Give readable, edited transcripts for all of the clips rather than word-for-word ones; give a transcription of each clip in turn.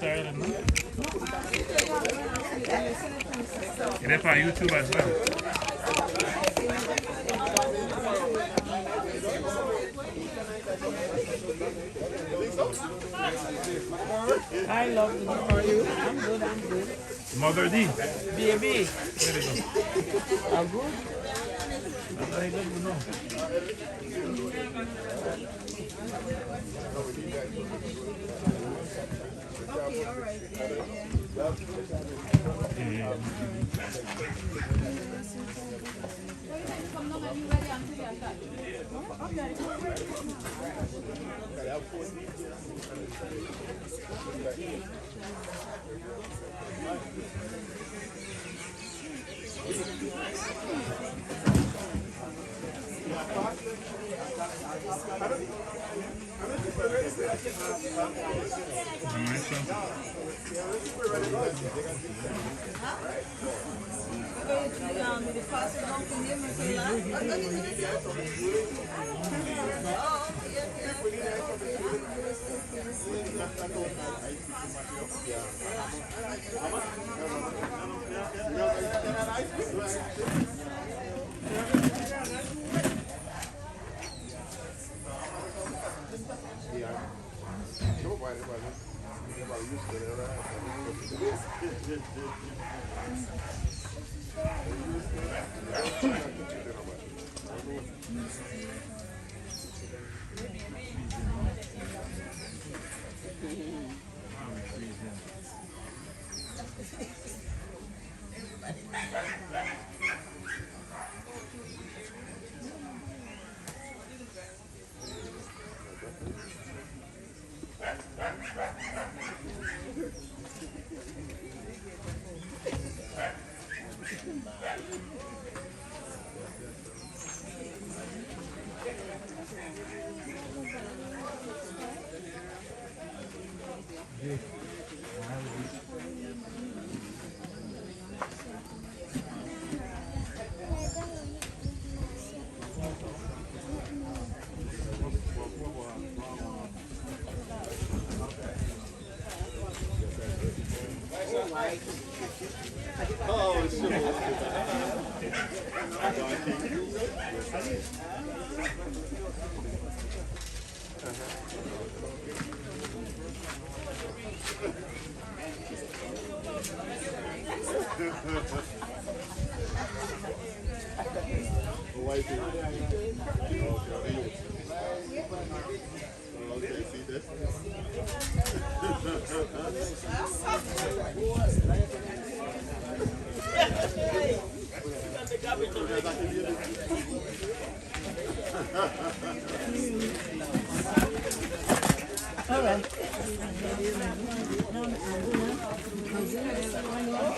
Ireland, no? And they're on YouTube as well. I love you. How are you? I'm good, I'm good. Mother D. Baby. There you go. I'm good. That's very good to know.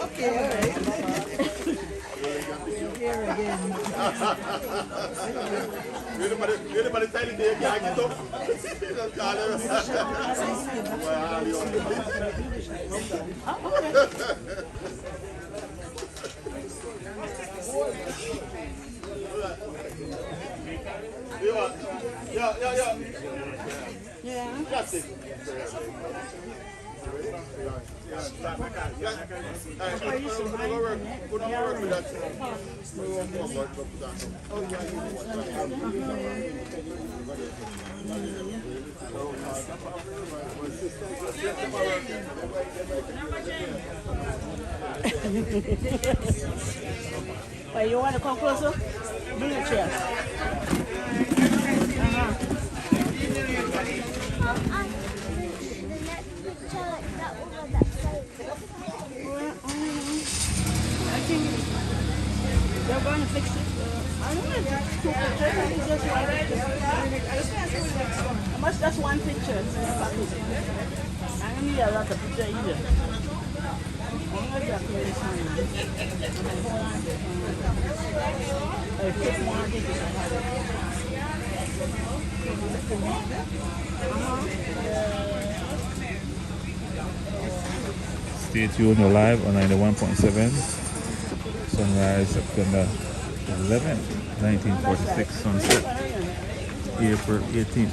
Okay, all right. Wait, you want to come closer? Bring a chair. I think they're going to fix it. I don't know if it's two pictures. I think just one picture. How much? Just one picture. I don't need a lot of pictures either. I take one Stay tuned, you're live on 91.7. Sunrise September 11th, 1946. Sunset April 18th,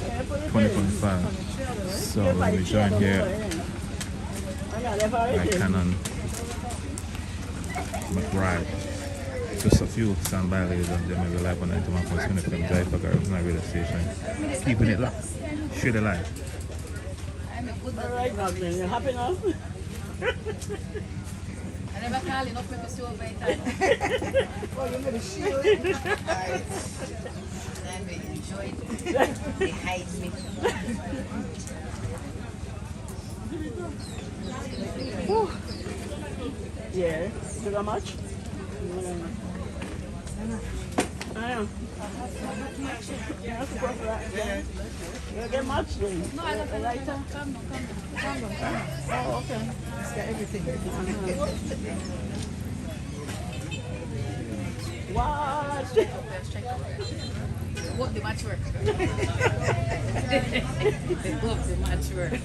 2025. So we'll be joined here Yeah, they've by already. Canon McBride. Just a few stand by, ladies and gentlemen. We're live on 91.7 FM Drive for Garifuna Radio Station. Keeping it locked. Straight alive. All right, Magdalene, you happy now? I never call enough people to over it. Oh, you're going to shoot it. And we enjoy it. They hide me. Yeah. Sugar much? I know. You have to go for that. Yeah. You get much then? No, I don't A lighter? come. Oh, okay. It's got everything. What? What the match work? They hope the match work.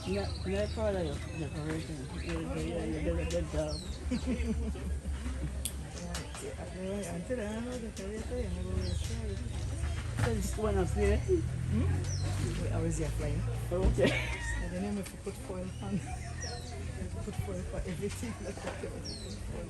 No, no proud of your decoration. You did a good job. Until I know the career, I'm going to try. So this one up there. I was here flying. Okay. And then if you put foil on, put foil for everything. That's what you put foil.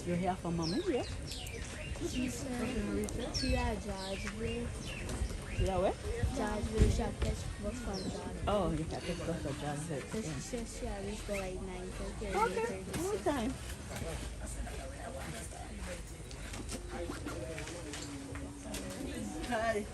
You're here for mommy, yeah? She's at Georgeville. Yeah, where? Georgeville, she had test book from John. Oh, you have to go for John. So she says she had reached by like 9:30 or Okay, 8:30. one time. Hi.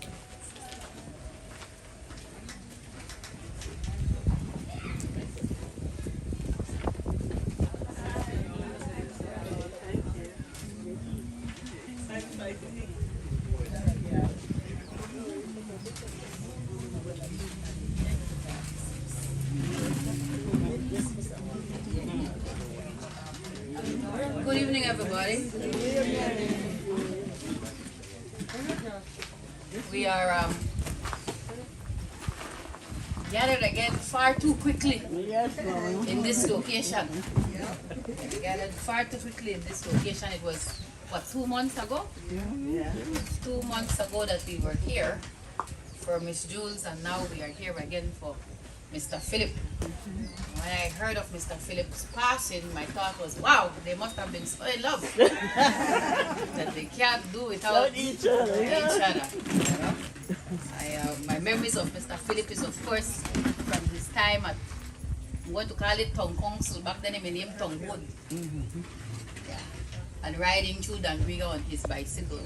Good evening, everybody. We are gathered again far too quickly Yes, mama. in this location. We gathered far too quickly in this location. It was, what, 2 months ago? Yeah. 2 months ago that we were here for Miss Jules, and now we are here again for Mr. Philip. When I heard of Mr. Philip's passing, my thought was, wow, they must have been so in love that they can't do without Love each other, yeah. each other. You know? My memories of Mr. Philip is, of course, from his time at, I'm going to call it Tong Kong, so back then he named Tong Wood. Yeah. And riding through Danriga on his bicycle.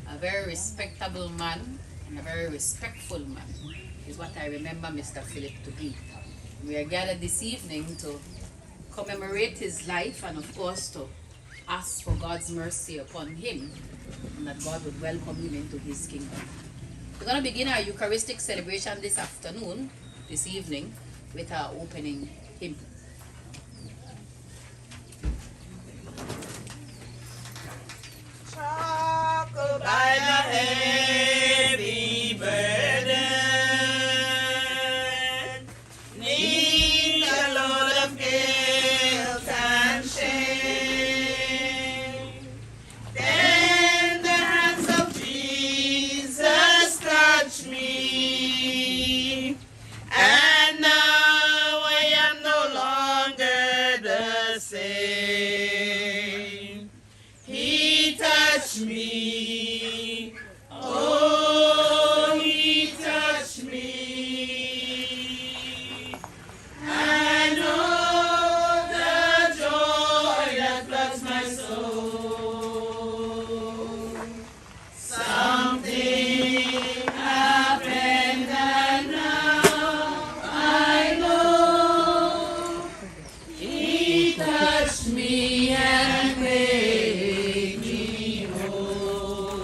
A very respectable man and a very respectful man is what I remember Mr. Philip to be. We are gathered this evening to commemorate his life and of course to ask for God's mercy upon him and that God would welcome him into his kingdom. We're going to begin our Eucharistic celebration this afternoon, this evening, with our opening hymn. By the heavy burden, neath the load of guilt and shame. Then the hands of Jesus touch me, and now I am no longer the same. He touched me, oh, he touched me. I know the joy that floods my soul. Something happened and now I know he touched me and made me whole.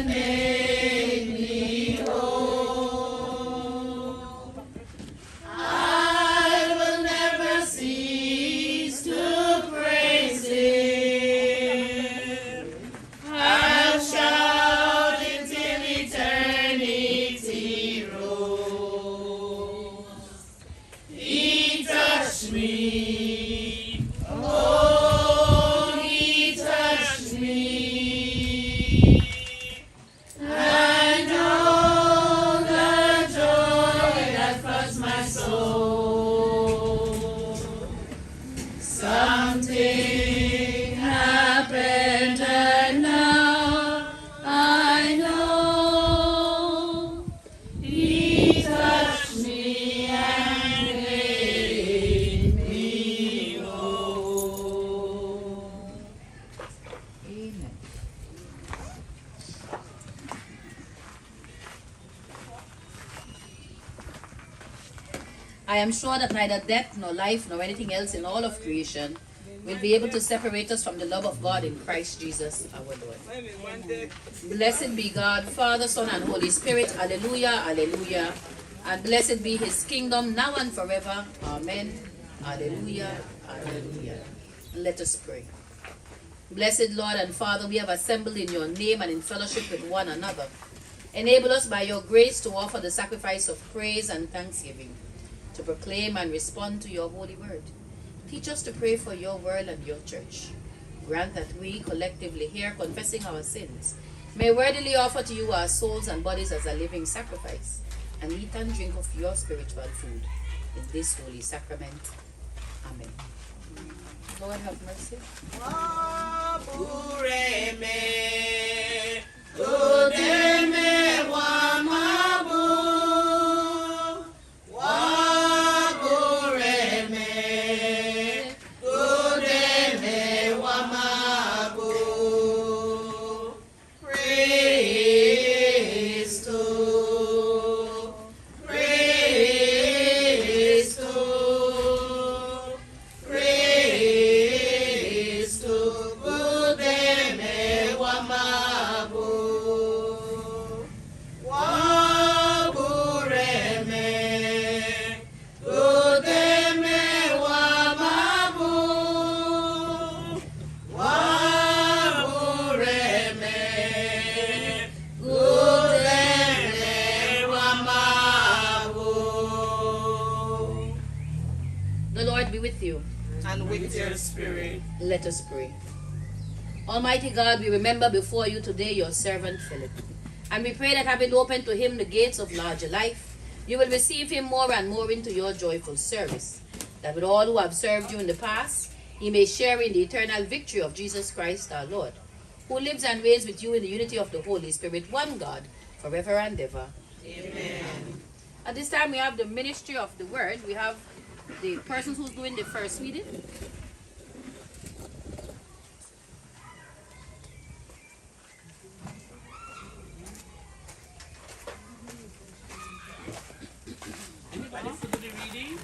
made me whole. I will never cease to praise Him. I'll shout until eternity rolls. He touched me, oh, He touched me. I know the joy that floods my soul. Something happened and now I know He touched me and made me whole. Amen. I am sure that neither death nor life nor anything else in all of creation will be able to separate us from the love of God in Christ Jesus our Lord. Blessed be God, Father, Son, and Holy Spirit. Hallelujah, hallelujah. And blessed be His kingdom now and forever. Amen. Hallelujah, hallelujah. Let us pray. Blessed Lord and Father, we have assembled in your name and in fellowship with one another. Enable us by your grace to offer the sacrifice of praise and thanksgiving, to proclaim and respond to your holy word. Teach us to pray for your world and your church. Grant that we, collectively here confessing our sins, may worthily offer to you our souls and bodies as a living sacrifice, and eat and drink of your spiritual food in this holy sacrament. Amen. Lord have mercy. The Lord be with you. And with your spirit. Let us pray. Almighty God, we remember before you today your servant Philip. And we pray that having opened to him the gates of larger life, you will receive him more and more into your joyful service. That with all who have served you in the past, he may share in the eternal victory of Jesus Christ our Lord, who lives and reigns with you in the unity of the Holy Spirit, one God, forever and ever. Amen. At this time we have the ministry of the word. We have the persons who's doing the first reading. Anybody for the reading?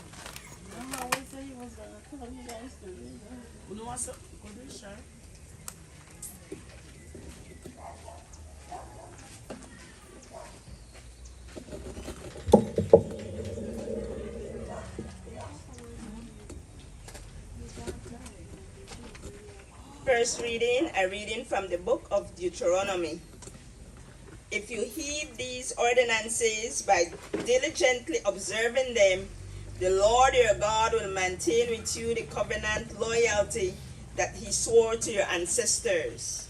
I always say he was gonna tell you guys to read. Who knows what's up? Go to the shop. First reading, a reading from the book of Deuteronomy. If you heed these ordinances by diligently observing them, the Lord your God will maintain with you the covenant loyalty that he swore to your ancestors.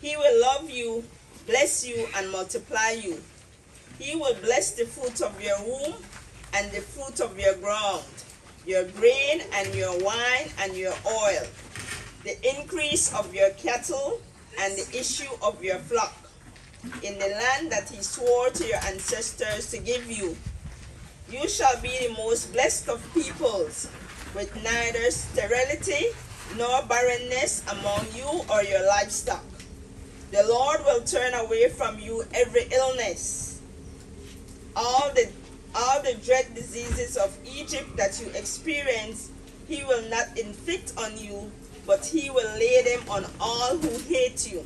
He will love you, bless you, and multiply you. He will bless the fruit of your womb and the fruit of your ground, your grain and your wine and your oil, the increase of your cattle and the issue of your flock, in the land that he swore to your ancestors to give you. You shall be the most blessed of peoples, with neither sterility nor barrenness among you or your livestock. The Lord will turn away from you every illness. All the dread diseases of Egypt that you experience, he will not inflict on you, but he will lay them on all who hate you.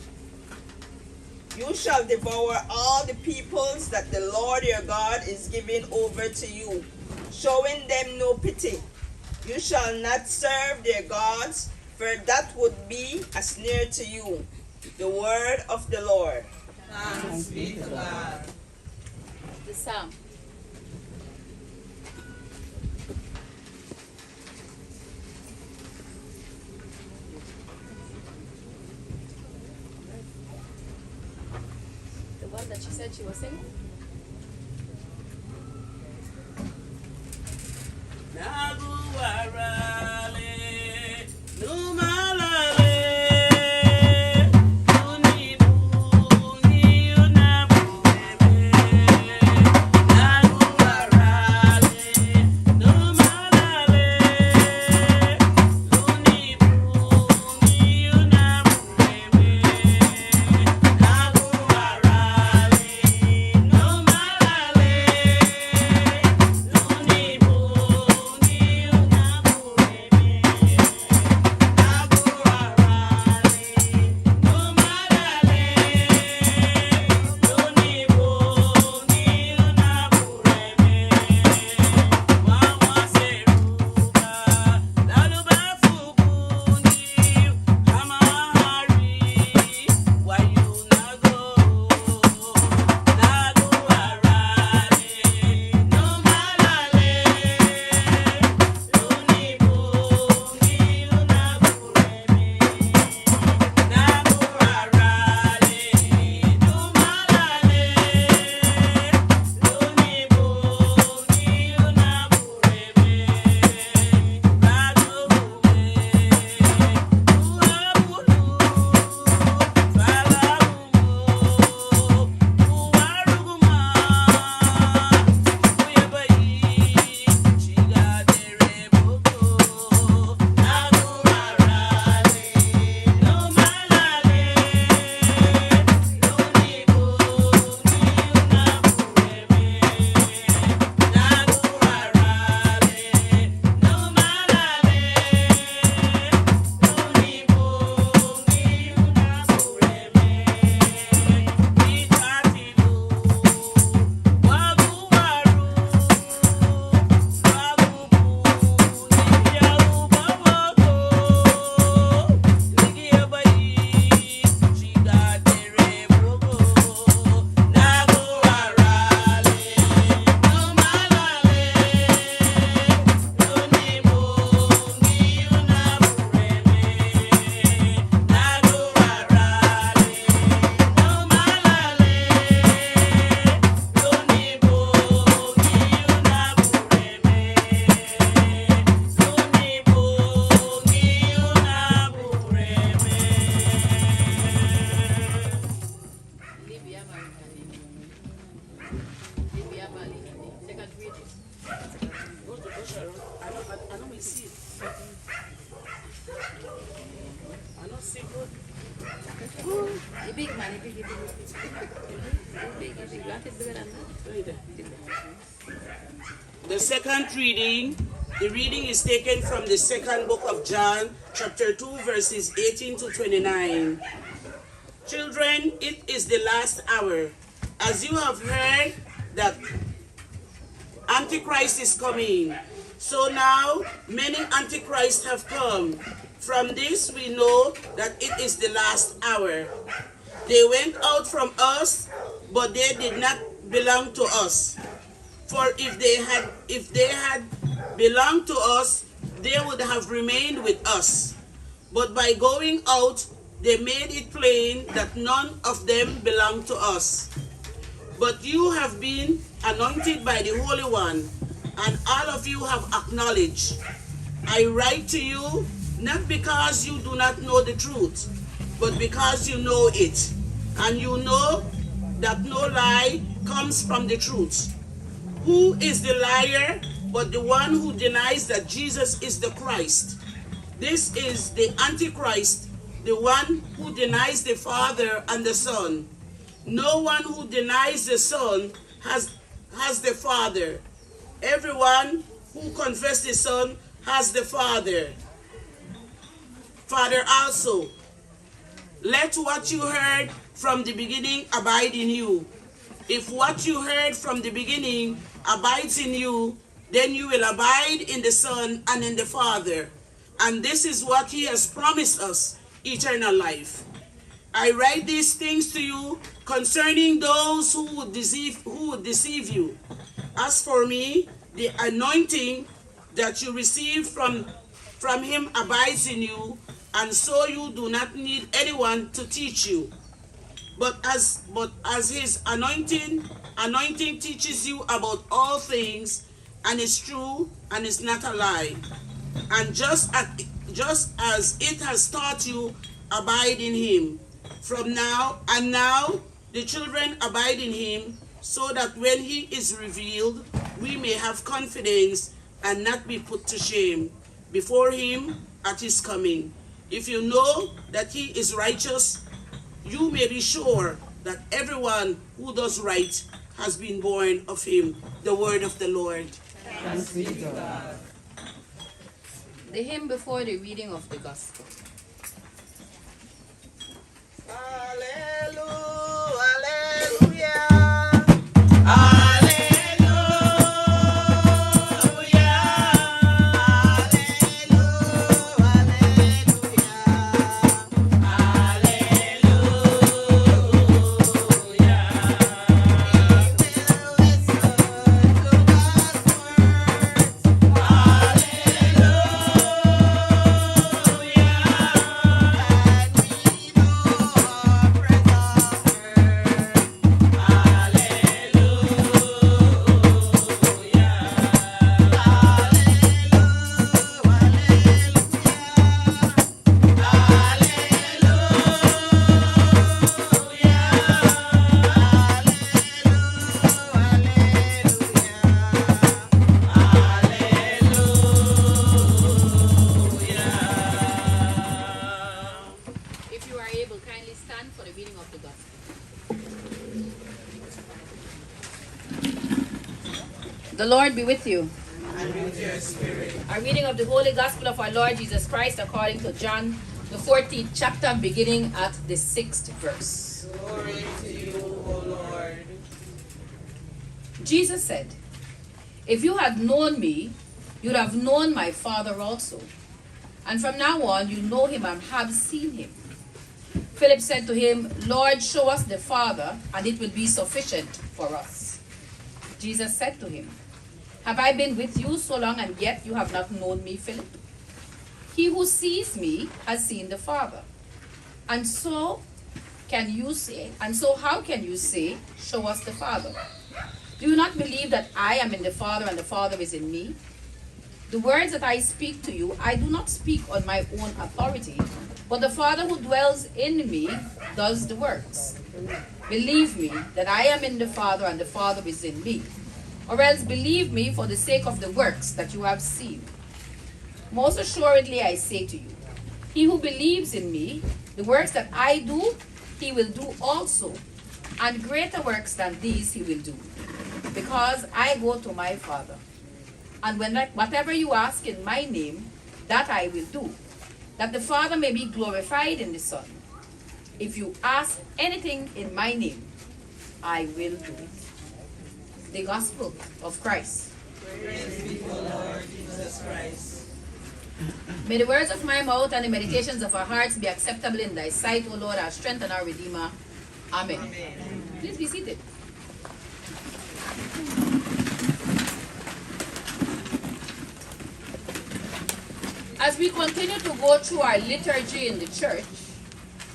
You shall devour all the peoples that the Lord your God is giving over to you, showing them no pity. You shall not serve their gods, for that would be a snare to you. The word of the Lord. Thanks be to God. The psalm. The one that she said she was singing? Naguarale, Numalale, Unibu, Niunabube, The big man, the big. You want it bigger than that? The second reading, the reading is taken from the second book of John, chapter 2, verses 18 to 29. Children, it is the last hour. As you have heard that Antichrist is coming, so now many Antichrists have come. From this we know that it is the last hour. They went out from us, but they did not belong to us. For if they had belonged to us, they would have remained with us. But by going out, they made it plain that none of them belonged to us. But you have been anointed by the Holy One, and all of you have acknowledged. I write to you not because you do not know the truth, but because you know it, and you know that no lie comes from the truth. Who is the liar but the one who denies that Jesus is the Christ? This is the Antichrist, the one who denies the Father and the Son. No one who denies the Son has the Father. Everyone who confesses the Son has the Father. Father also. Let what you heard from the beginning abide in you. If what you heard from the beginning abides in you, then you will abide in the Son and in the Father. And this is what he has promised us, eternal life. I write these things to you concerning those who would deceive you. As for me, the anointing that you received from him abides in you, and so you do not need anyone to teach you. But as his anointing teaches you about all things, and is true and is not a lie. And just as it has taught you, abide in him. From now the children abide in him, so that when he is revealed, we may have confidence and not be put to shame before him at his coming. If you know that he is righteous, you may be sure that everyone who does right has been born of him. The word of the Lord. Thanks be to God. The hymn before the reading of the gospel. The Lord be with you. And with your spirit. A reading of the Holy Gospel of our Lord Jesus Christ according to John, the 14th chapter, beginning at the 6th verse. Glory to you, O Lord. Jesus said, "If you had known me, you'd have known my Father also. And from now on, you know him and have seen him." Philip said to him, "Lord, show us the Father, and it will be sufficient for us." Jesus said to him, "Have I been with you so long, and yet you have not known me, Philip? He who sees me has seen the Father. And so how can you say, 'Show us the Father'? Do you not believe that I am in the Father and the Father is in me? The words that I speak to you, I do not speak on my own authority, but the Father who dwells in me does the works. Believe me that I am in the Father and the Father is in me, or else believe me for the sake of the works that you have seen. Most assuredly I say to you, he who believes in me, the works that I do, he will do also, and greater works than these he will do, because I go to my Father. And whatever you ask in my name, that I will do, that the Father may be glorified in the Son. If you ask anything in my name, I will do it." The Gospel of Christ. Praise be to the Lord Jesus Christ. May the words of my mouth and the meditations of our hearts be acceptable in thy sight, O Lord, our strength and our Redeemer. Amen. Amen. Please be seated. As we continue to go through our liturgy in the church,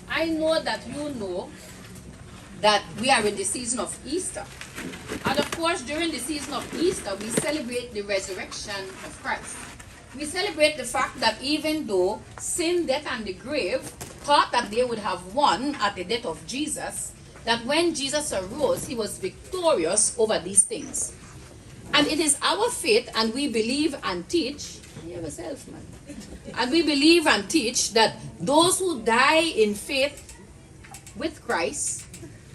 I know that you know that we are in the season of Easter. And of course, during the season of Easter, we celebrate the resurrection of Christ. We celebrate the fact that even though sin, death, and the grave thought that they would have won at the death of Jesus, that when Jesus arose, he was victorious over these things. And it is our faith, and we believe and teach, yourself, man. And we believe and teach that those who die in faith with Christ,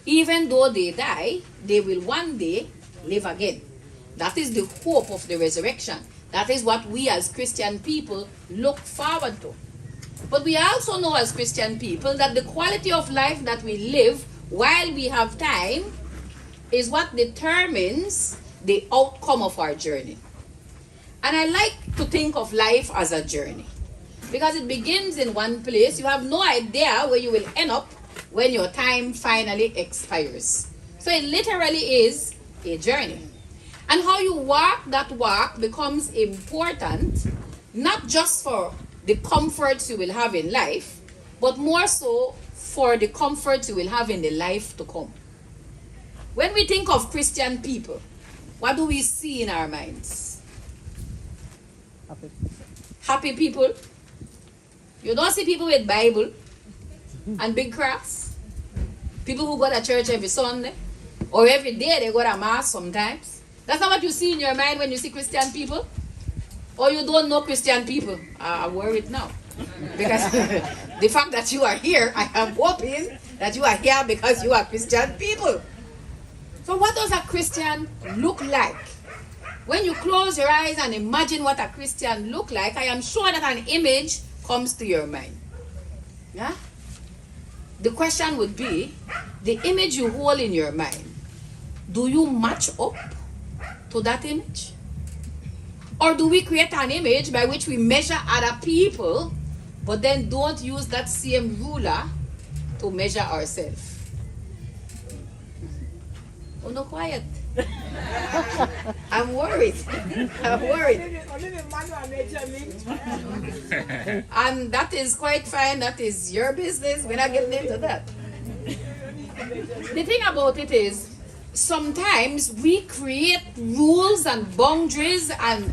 even though they die, they will one day live again. That is the hope of the resurrection. That is what we as Christian people look forward to. But we also know as Christian people that the quality of life that we live while we have time is what determines the outcome of our journey. And I like to think of life as a journey because it begins in one place. You have no idea where you will end up when your time finally expires. So it literally is a journey. And how you walk that walk becomes important, not just for the comforts you will have in life, but more so for the comforts you will have in the life to come. When we think of Christian people, what do we see in our minds? Happy people. You don't see people with Bible and big cross. People who go to church every Sunday or every day they go to mass sometimes. That's not what you see in your mind when you see Christian people. Or you don't know Christian people. I'm worried now. Because the fact that you are here, I am hoping that you are here because you are Christian people. So what does a Christian look like? When you close your eyes and imagine what a Christian look like, I am sure that an image comes to your mind. Yeah? The question would be, the image you hold in your mind, do you match up to that image? Or do we create an image by which we measure other people, but then don't use that same ruler to measure ourselves? Oh, no, quiet. I'm worried. I'm worried. And that is quite fine. That is your business. We're not getting into that. The thing about it is, sometimes we create rules and boundaries and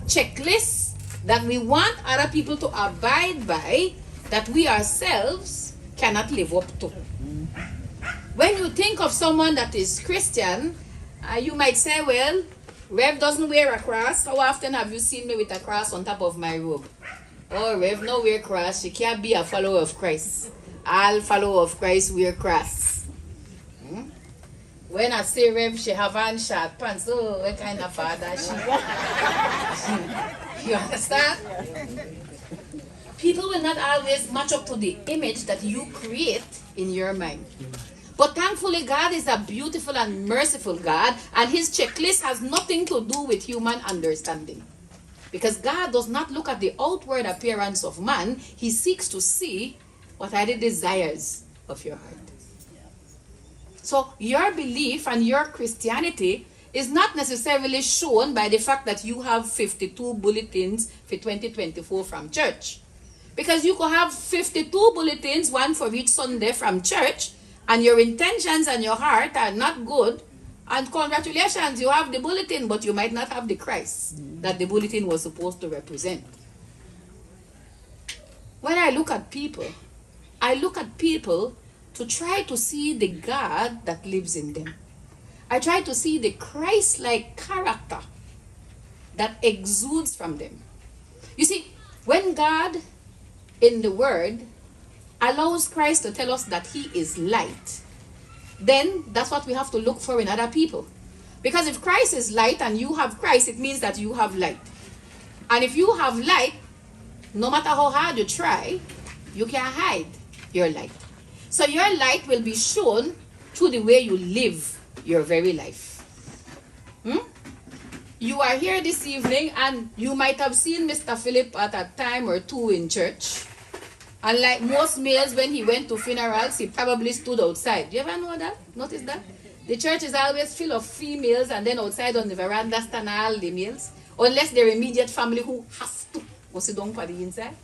checklists that we want other people to abide by that we ourselves cannot live up to. When you think of someone that is Christian, you might say, well, Rev doesn't wear a cross. How often have you seen me with a cross on top of my robe? Oh, Rev no wear cross. She can't be a follower of Christ. All follower of Christ wear cross. When I say Rev, she have on short pants. Oh, what kind of father she? You understand? People will not always match up to the image that you create in your mind. But thankfully, God is a beautiful and merciful God, and his checklist has nothing to do with human understanding. Because God does not look at the outward appearance of man, he seeks to see what are the desires of your heart. So your belief and your Christianity is not necessarily shown by the fact that you have 52 bulletins for 2024 from church. Because you could have 52 bulletins, one for each Sunday from church, and your intentions and your heart are not good, and congratulations, you have the bulletin, but you might not have the Christ that the bulletin was supposed to represent. When I look at people to try to see the God that lives in them. I try to see the Christ-like character that exudes from them. You see, when God in the Word allows Christ to tell us that he is light, then that's what we have to look for in other people. Because if Christ is light and you have Christ, it means that you have light. And if you have light, no matter how hard you try, you can't hide your light. So your light will be shown through the way you live your very life. You are here this evening and you might have seen Mr. Philip at a time or two in church. And like most males, when he went to funerals, he probably stood outside. Do you ever know that? Notice that? The church is always full of females, and then outside on the veranda stand all the males. Unless their immediate family who have to go sit down for the inside.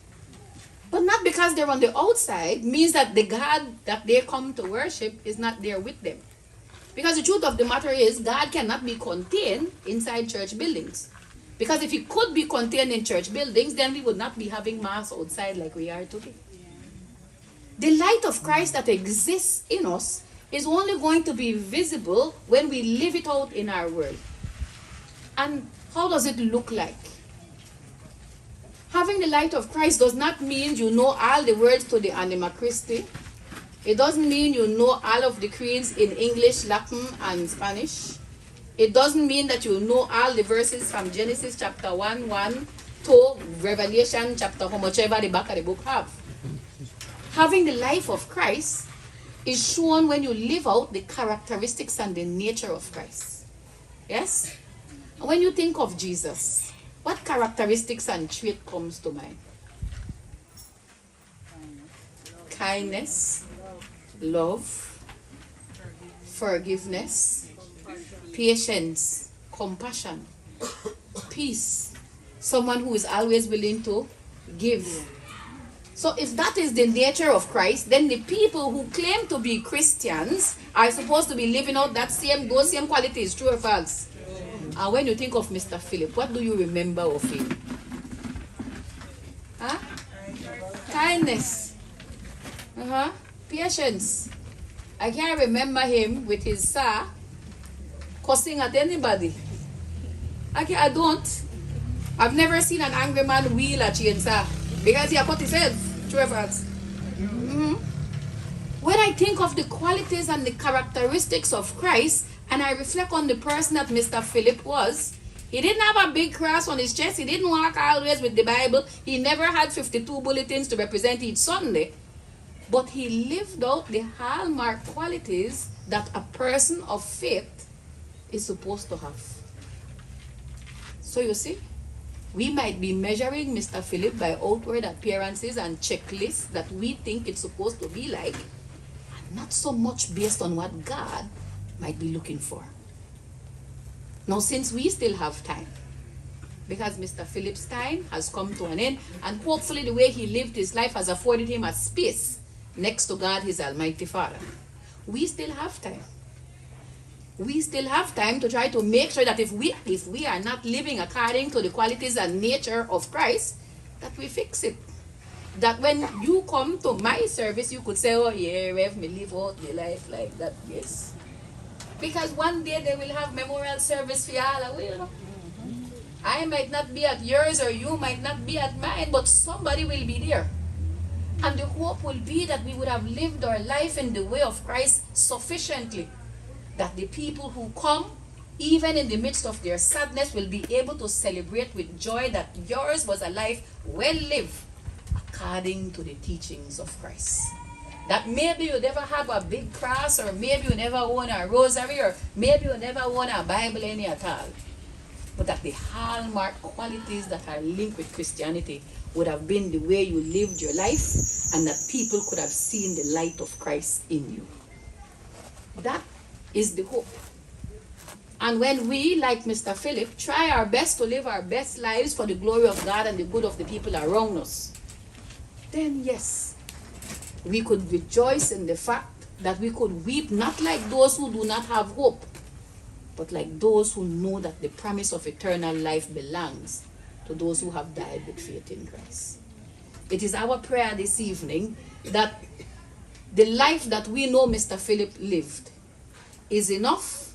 But not because they're on the outside means that the God that they come to worship is not there with them. Because the truth of the matter is, God cannot be contained inside church buildings. Because if he could be contained in church buildings, then we would not be having mass outside like we are today. The light of Christ that exists in us is only going to be visible when we live it out in our world. And how does it look like? Having the light of Christ does not mean you know all the words to the Anima Christi. It doesn't mean you know all of the creeds in English, Latin, and Spanish. It doesn't mean that you know all the verses from Genesis chapter 1 to Revelation chapter how much ever the back of the book have. Having the life of Christ is shown when you live out the characteristics and the nature of Christ. Yes? And when you think of Jesus, what characteristics and trait comes to mind? Kindness, love, forgiveness, patience, compassion, peace. Someone who is always willing to give. So if that is the nature of Christ, then the people who claim to be Christians are supposed to be living out those same qualities. True or false? And when you think of Mr. Philip, what do you remember of him? Huh? Kindness. Patience. I can't remember him with his saw cussing at anybody. I don't. I've never seen an angry man wheel a chainsaw because he cut himself. True or false? When I think of the qualities and the characteristics of Christ, and I reflect on the person that Mr. Philip was, he didn't have a big cross on his chest. He didn't walk always with the Bible. He never had 52 bulletins to represent each Sunday. But he lived out the hallmark qualities that a person of faith is supposed to have. So you see, we might be measuring Mr. Philip by outward appearances and checklists that we think it's supposed to be like, and not so much based on what God might be looking for. Now, since we still have time, because Mr. Philip's time has come to an end, and hopefully the way he lived his life has afforded him a space next to God, his Almighty Father, we still have time. We still have time to try to make sure that if we are not living according to the qualities and nature of Christ, that we fix it. That when you come to my service, you could say, oh yeah, Rev, me live out my life like that, yes. Because one day they will have memorial service for y'all. You know? I might not be at yours or you might not be at mine, but somebody will be there. And the hope will be that we would have lived our life in the way of Christ sufficiently, that the people who come, even in the midst of their sadness, will be able to celebrate with joy that yours was a life well lived according to the teachings of Christ. That maybe you never have a big cross, or maybe you never own a rosary, or maybe you never own a Bible any at all. But that the hallmark qualities that are linked with Christianity would have been the way you lived your life, and that people could have seen the light of Christ in you. That is the hope. And when we, like Mr. Philip, try our best to live our best lives for the glory of God and the good of the people around us, then yes, we could rejoice in the fact that we could weep not like those who do not have hope, but like those who know that the promise of eternal life belongs to those who have died with faith in Christ. It is our prayer this evening that the life that we know Mr. Philip lived is enough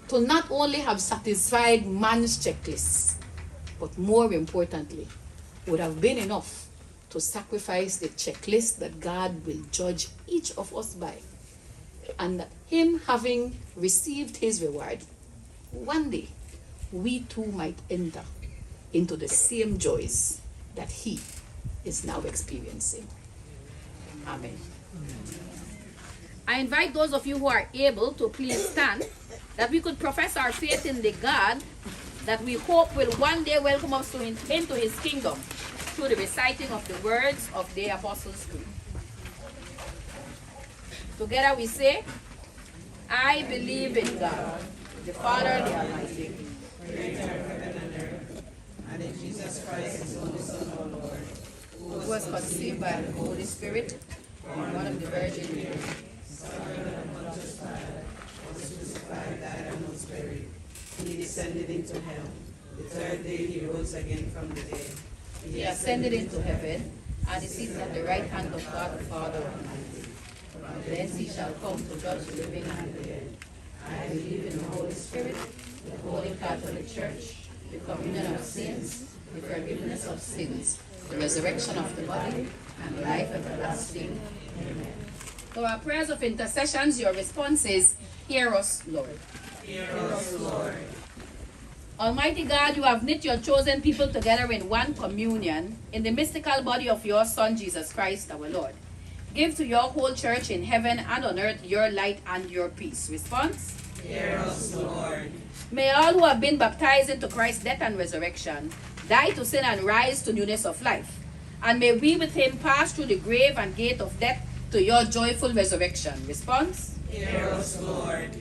to not only have satisfied man's checklists, but more importantly, would have been enough to sacrifice the checklist that God will judge each of us by. And that him having received his reward, one day we too might enter into the same joys that he is now experiencing. Amen. I invite those of you who are able to please stand, that we could profess our faith in the God that we hope will one day welcome us into his kingdom through the reciting of the words of the Apostles' Creed. Together we say, I believe in God, the Father, the Almighty, creator of heaven and earth, and in Jesus Christ, his only Son, our Lord, who was conceived by the Holy Spirit, born of the Virgin Mary, suffered under Pontius Pilate, was crucified, died, and was buried. He descended into hell. The third day he rose again from the dead. He ascended into heaven, and is seated at the right hand of God the Father Almighty. From thence he shall come to judge the living and the dead. I believe in the Holy Spirit, the Holy Catholic Church, the communion of saints, the forgiveness of sins, the resurrection of the body, and life everlasting. Amen. So our prayers of intercessions, your response is, hear us, Lord. Hear us, Lord. Almighty God, you have knit your chosen people together in one communion in the mystical body of your Son, Jesus Christ, our Lord. Give to your whole church in heaven and on earth your light and your peace. Response? Hear us, Lord. May all who have been baptized into Christ's death and resurrection die to sin and rise to newness of life. And may we with him pass through the grave and gate of death to your joyful resurrection. Response? Hear us, Lord.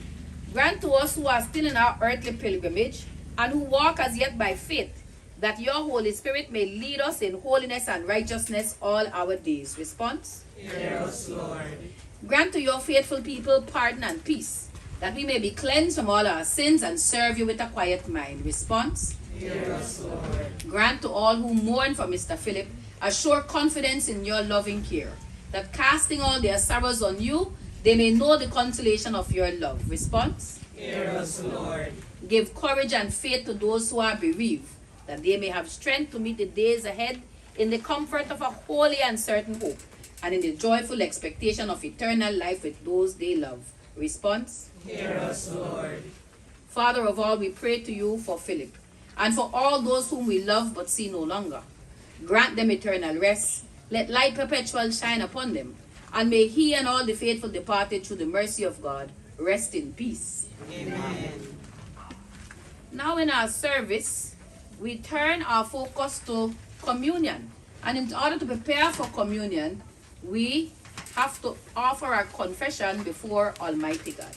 Grant to us who are still in our earthly pilgrimage and who walk as yet by faith, that your Holy Spirit may lead us in holiness and righteousness all our days. Response? Hear us, Lord. Grant to your faithful people pardon and peace, that we may be cleansed from all our sins and serve you with a quiet mind. Response? Hear us, Lord. Grant to all who mourn for Mr. Philip a sure confidence in your loving care, that casting all their sorrows on you, they may know the consolation of your love. Response? Hear us, Lord. Give courage and faith to those who are bereaved, that they may have strength to meet the days ahead in the comfort of a holy and certain hope, and in the joyful expectation of eternal life with those they love. Response? Hear us, Lord. Father of all, we pray to you for Philip, and for all those whom we love but see no longer. Grant them eternal rest. Let light perpetual shine upon them, and may he and all the faithful departed through the mercy of God rest in peace. Amen. Now in our service, we turn our focus to communion. And in order to prepare for communion, we have to offer our confession before Almighty God.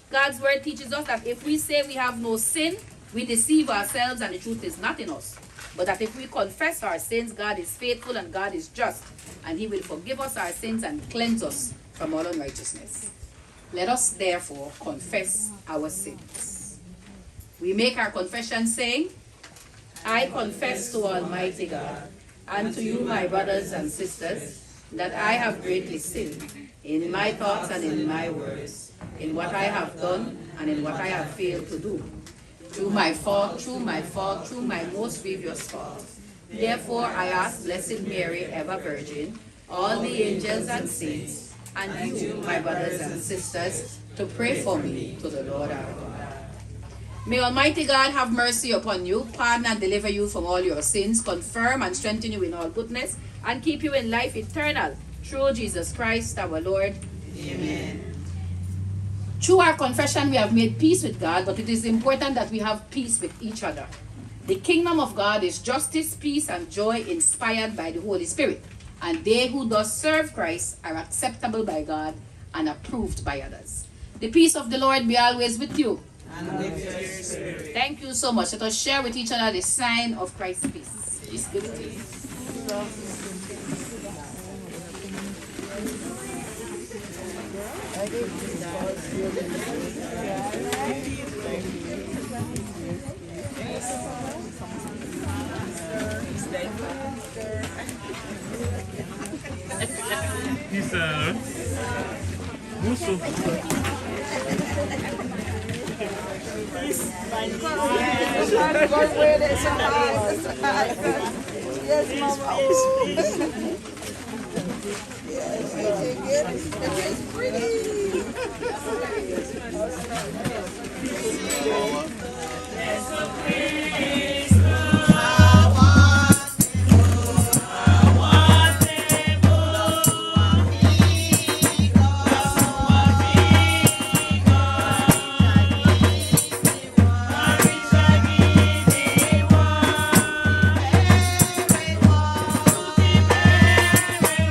God's word teaches us that if we say we have no sin, we deceive ourselves and the truth is not in us. But that if we confess our sins, God is faithful and God is just, and he will forgive us our sins and cleanse us from all unrighteousness. Let us therefore confess our sins. We make our confession saying, I confess to Almighty God and to you, my brothers and sisters, that I have greatly sinned in my thoughts and in my words, in what I have done and in what I have failed to do. Through my most grievous fault. Therefore I ask Blessed Mary, ever Virgin, all the angels and saints, and you, my brothers and sisters, to pray for me to the Lord our God. May Almighty God have mercy upon you, pardon and deliver you from all your sins, confirm and strengthen you in all goodness, and keep you in life eternal, through Jesus Christ our Lord. Amen. Through our confession, we have made peace with God, but it is important that we have peace with each other. The kingdom of God is justice, peace, and joy inspired by the Holy Spirit. And they who thus serve Christ are acceptable by God and approved by others. The peace of the Lord be always with you. And with your spirit. Thank you so much. Let us share with each other the sign of Christ's peace. Peace be with you. Yes, Mama. Yes, it's pretty.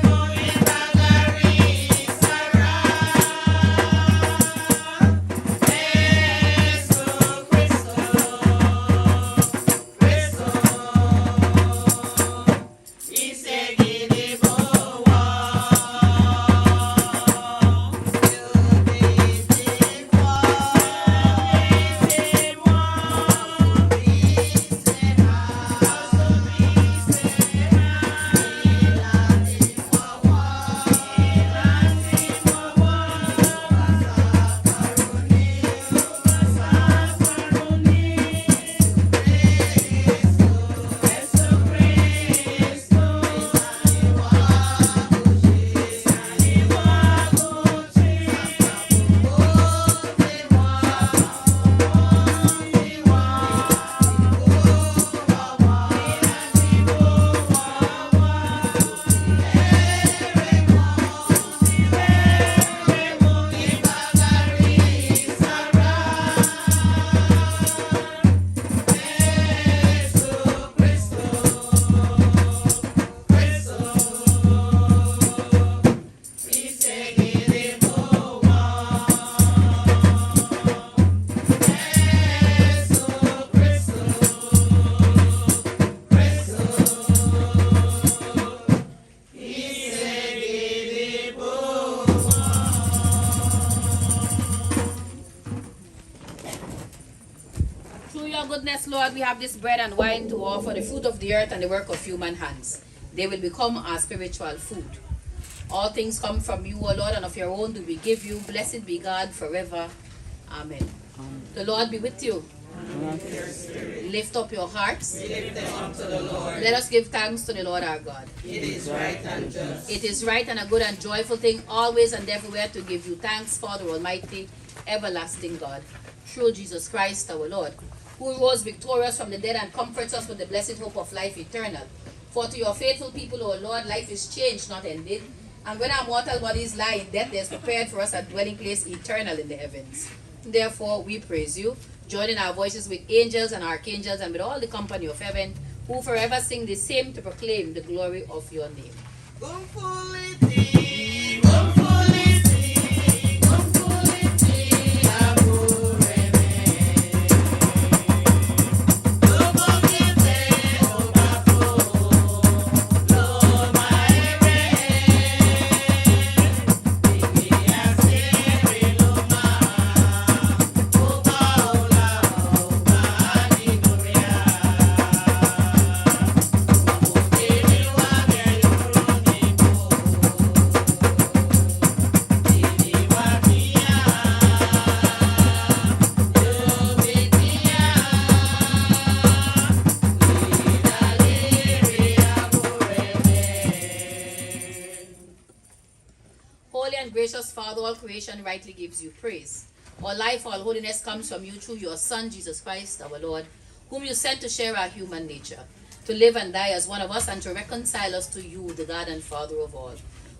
Sarah. goodness, Lord, we have this bread and wine to offer, the fruit of the earth and the work of human hands. They will become our spiritual food. All things come from you, O Lord, and of your own do we give you. Blessed be God forever. Amen. The Lord be with you. Lift up your hearts. Let us give thanks to the Lord our God. It is right and just. It is right and a good and joyful thing always and everywhere to give you thanks, Father Almighty, everlasting God, through Jesus Christ our Lord, who rose victorious from the dead and comforts us with the blessed hope of life eternal. For to your faithful people, O Lord, life is changed, not ended. And when our mortal bodies lie in death, there is prepared for us a dwelling place eternal in the heavens. Therefore, we praise you, joining our voices with angels and archangels and with all the company of heaven, who forever sing the same to proclaim the glory of your name. Holy and gracious Father, all creation rightly gives you praise. All life, all holiness comes from you through your Son, Jesus Christ, our Lord, whom you sent to share our human nature, to live and die as one of us, and to reconcile us to you, the God and Father of all.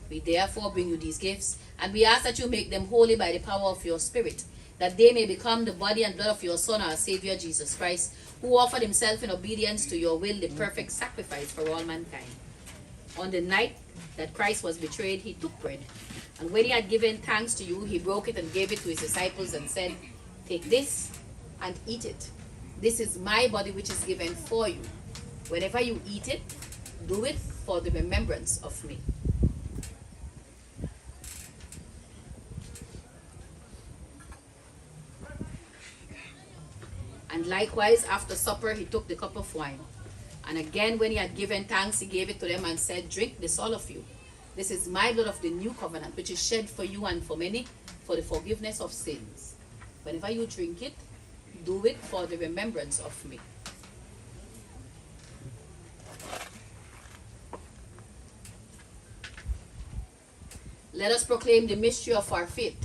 We therefore bring you these gifts, and we ask that you make them holy by the power of your Spirit, that they may become the body and blood of your Son, our Savior, Jesus Christ, who offered himself in obedience to your will, the perfect sacrifice for all mankind. On the night that Christ was betrayed, he took bread. And when he had given thanks to you, he broke it and gave it to his disciples and said, "Take this and eat it. This is my body which is given for you. Whenever you eat it, do it for the remembrance of me." And likewise, after supper, he took the cup of wine. And again, when he had given thanks, he gave it to them and said, "Drink this, all of you. This is my blood of the new covenant, which is shed for you and for many for the forgiveness of sins. Whenever you drink it, do it for the remembrance of me." Let us proclaim the mystery of our faith.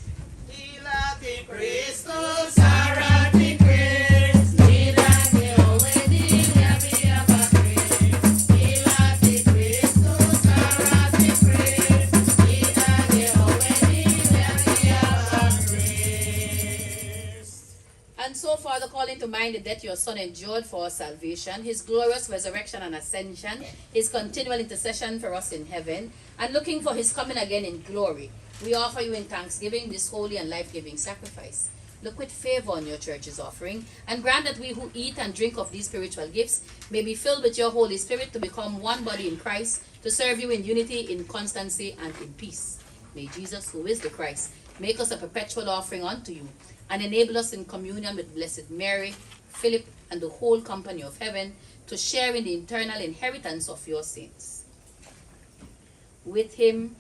And so, Father, calling to mind the death your Son endured for our salvation, his glorious resurrection and ascension, his continual intercession for us in heaven, and looking for his coming again in glory, we offer you in thanksgiving this holy and life-giving sacrifice. Look with favor on your church's offering, and grant that we who eat and drink of these spiritual gifts may be filled with your Holy Spirit to become one body in Christ, to serve you in unity, in constancy, and in peace. May Jesus, who is the Christ, make us a perpetual offering unto you, and enable us in communion with Blessed Mary, Philip, and the whole company of heaven to share in the eternal inheritance of your saints. With him,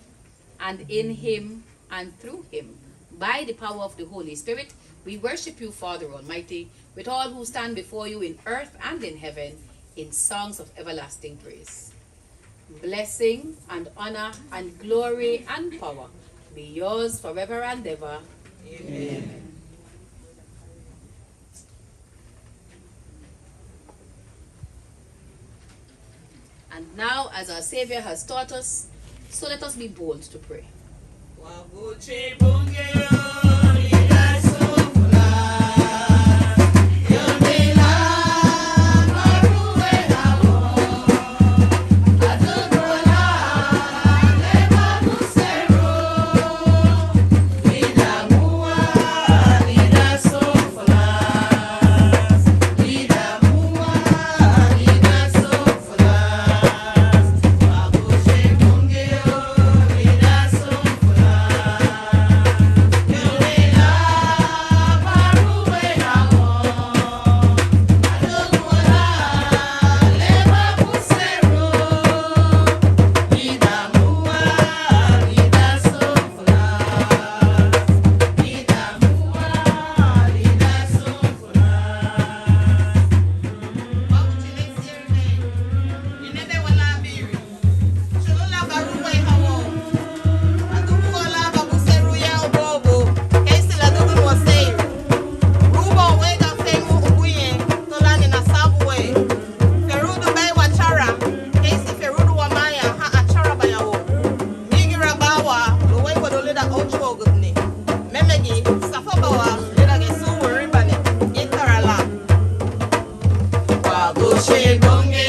and in him, and through him, by the power of the Holy Spirit, we worship you, Father Almighty, with all who stand before you in earth and in heaven, in songs of everlasting praise. Blessing and honor and glory and power be yours forever and ever. Amen. And now, as our Savior has taught us, so let us be bold to pray. Ochogni. Memegi, Safabawa, Lilage Suwari Bane, Gitarala. Wagoshe Bonge.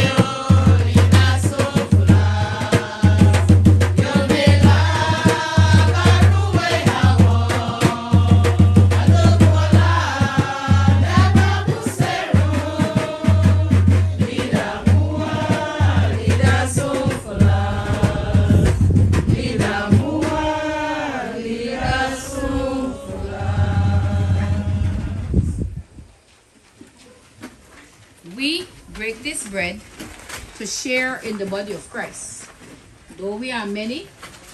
We break this bread to share in the body of Christ. Though we are many,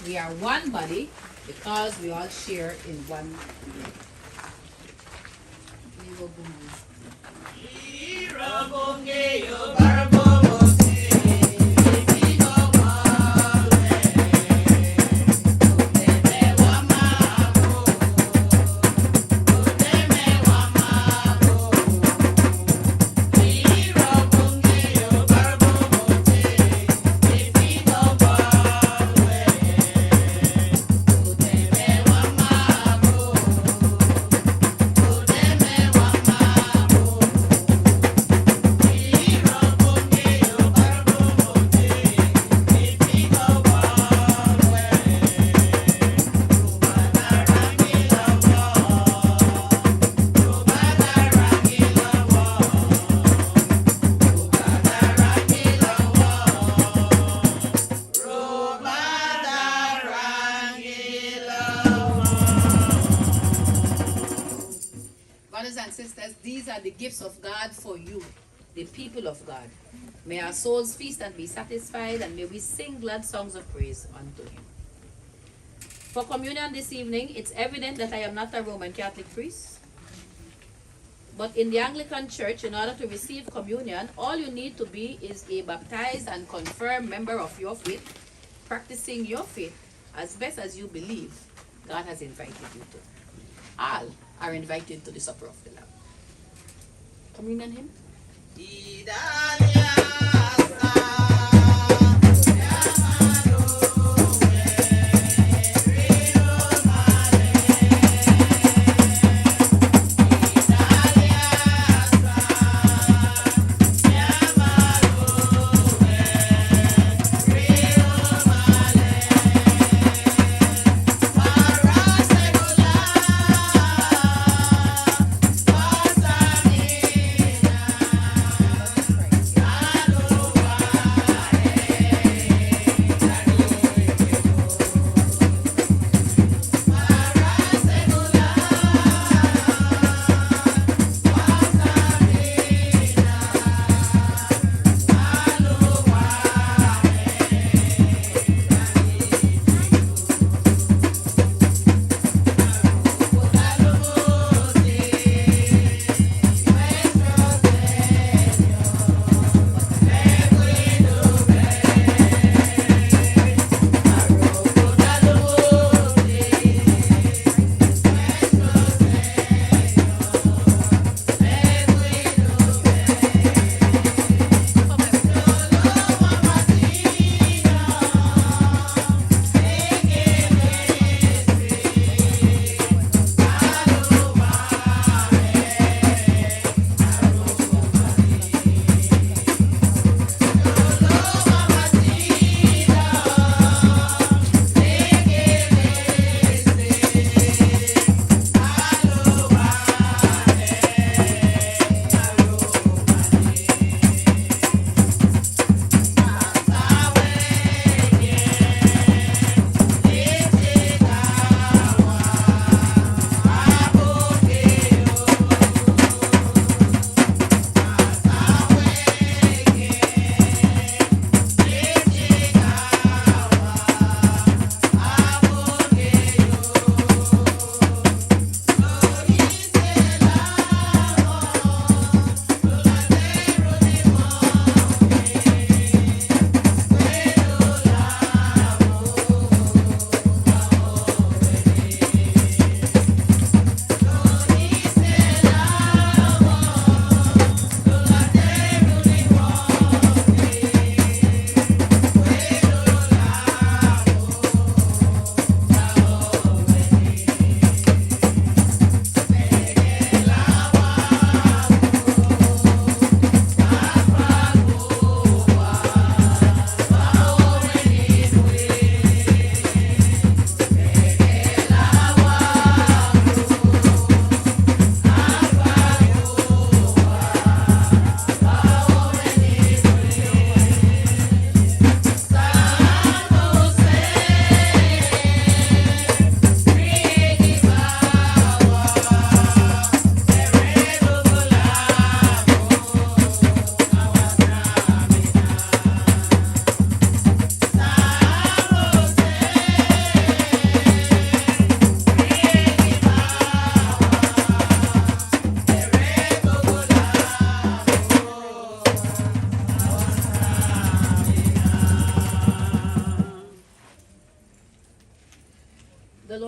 we are one body because we all share in one bread. Brothers and sisters, these are the gifts of God for you, the people of God. May our souls feast and be satisfied, and may we sing glad songs of praise unto Him. For communion this evening, it's evident that I am not a Roman Catholic priest. But in the Anglican Church, in order to receive communion, all you need to be is a baptized and confirmed member of your faith, practicing your faith as best as you believe God has invited you to. All are invited to the supper of the Lamb. Communion hymn.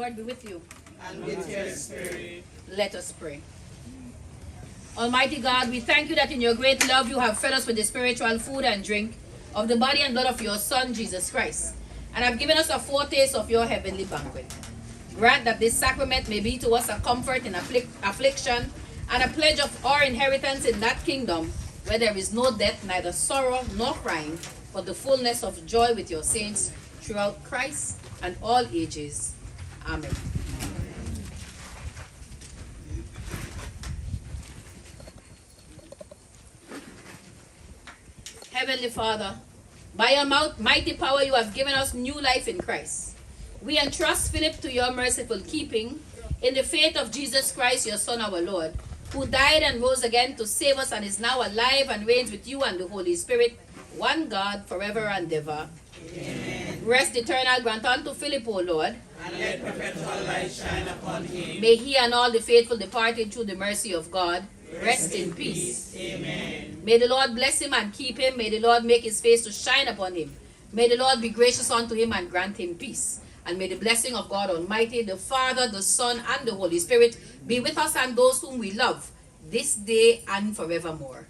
Lord be with you. And with your spirit. Let us pray. Almighty God, we thank you that in your great love you have fed us with the spiritual food and drink of the body and blood of your Son, Jesus Christ, and have given us a foretaste of your heavenly banquet. Grant that this sacrament may be to us a comfort in affliction and a pledge of our inheritance in that kingdom where there is no death, neither sorrow nor crying, but the fullness of joy with your saints throughout Christ and all ages. Amen. Heavenly Father, by your mighty power you have given us new life in Christ. We entrust Philip to your merciful keeping in the faith of Jesus Christ, your Son, our Lord, who died and rose again to save us and is now alive and reigns with you and the Holy Spirit, one God, forever and ever. Amen. Rest eternal grant unto Philip, O Lord, And let perpetual light shine upon him. may he and all the faithful departed through the mercy of God rest in peace. Amen. May the Lord bless him and keep him. May the Lord make his face to shine upon him. May the Lord be gracious unto him and grant him peace. And may the blessing of God Almighty, the Father, the Son, and the Holy Spirit be with us and those whom we love this day and forevermore.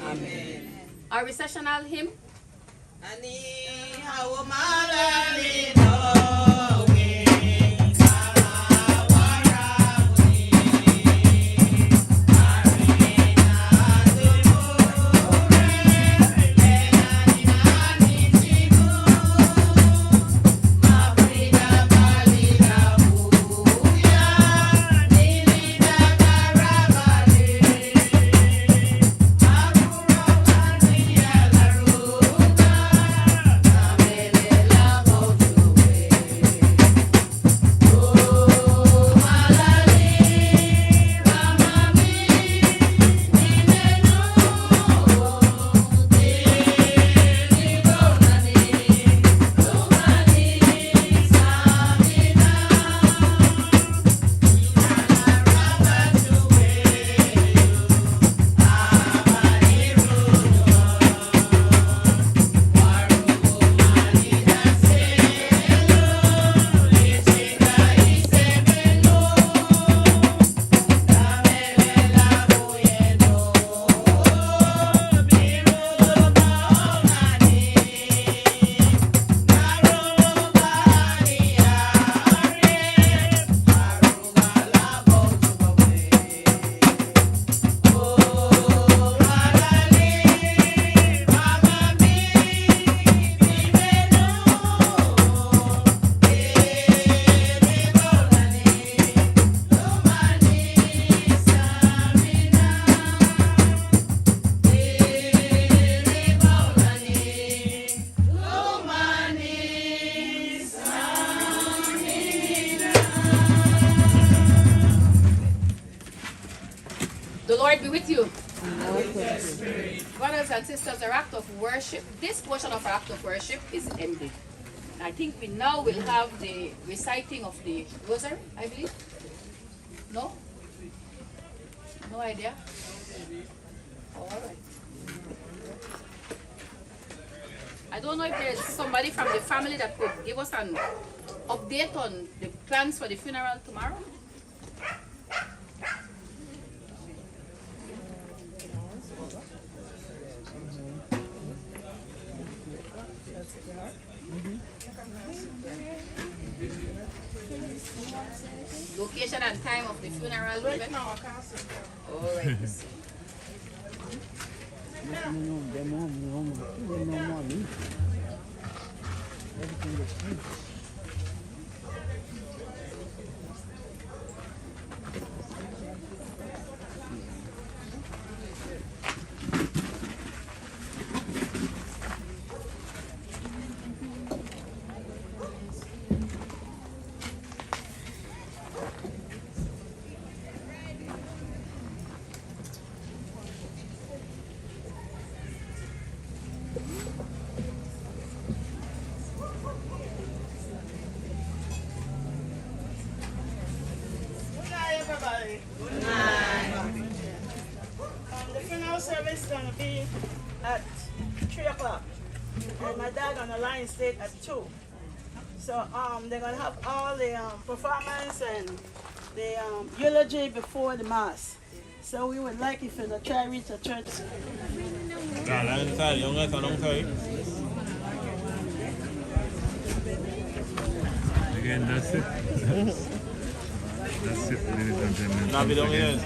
Amen. Our recessional hymn. Ani haumalalino. The Lord be with you. Brothers and sisters, our act of worship, this portion of our act of worship is ended. I think we now will have the reciting of the rosary, I believe. No? No idea? All right. I don't know if there's somebody from the family that could give us an update on the plans for the funeral tomorrow. Location and time of the funeral. Right now, all right. Everybody. Good night. The funeral service is going to be at 3 o'clock. And my dad on the line stayed at 2. So they're gonna have all the performance and the eulogy before the mass. So we would like if you to try reach a church. Again, that's it. That's it, ladies and gentlemen. Once again,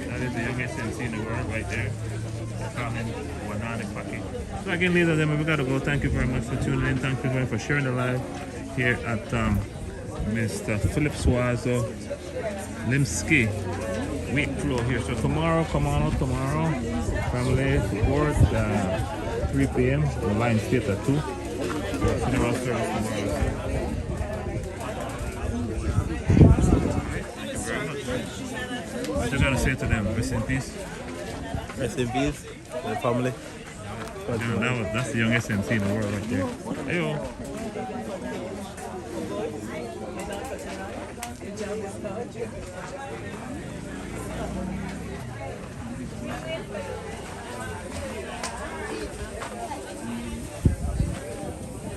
that is the youngest MC in the world right there. Carmen Wanani Paki. So again, ladies and gentlemen, we gotta go. Thank you very much for tuning in. Thank you very much for sharing the live here at Mr. Philip Suazo Limsky Week Flow here. So tomorrow, come on out tomorrow. Family support 3 p.m. The line stays at 2. Funeral service tomorrow. What you gotta say to them? Rest in peace. Rest in peace, the family. That's the youngest MC in the world right there. Hey-o.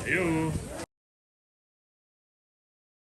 Yo.